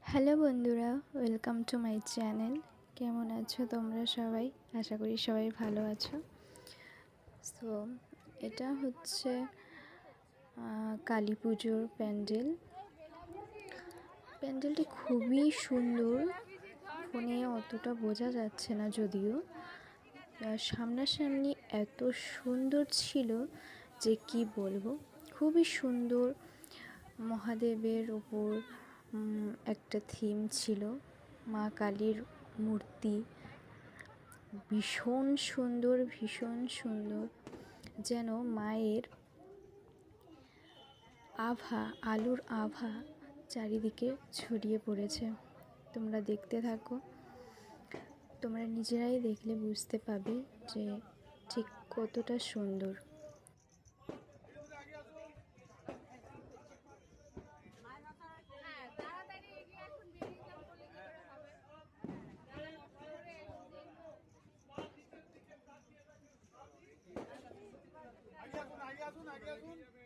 Hello বন্ধুরা, welcome to my channel. কেমন আছো তোমরা সবাই? আশা করি সবাই ভালো আছো। সো এটা হচ্ছে কালী পুজোর প্যান্ডেল। প্যান্ডেলটি খুবই সুন্দর, ফোনে অতটা বোঝা যাচ্ছে না যদিও। সামনাসামনি এত সুন্দর ছিল যে কি বলবো। খুবই সুন্দর। মহাদেবের ওপর একটা থিম ছিল, মা কালীর মূর্তি। ভীষণ সুন্দর, ভীষণ সুন্দর, যেন মায়ের আভা, আলোর আভা চারিদিকে ছড়িয়ে পড়েছে। তোমরা দেখতে থাকো, তোমরা নিজেরাই দেখলে বুঝতে পাবে যে ঠিক কতটা সুন্দর। আগে আসুন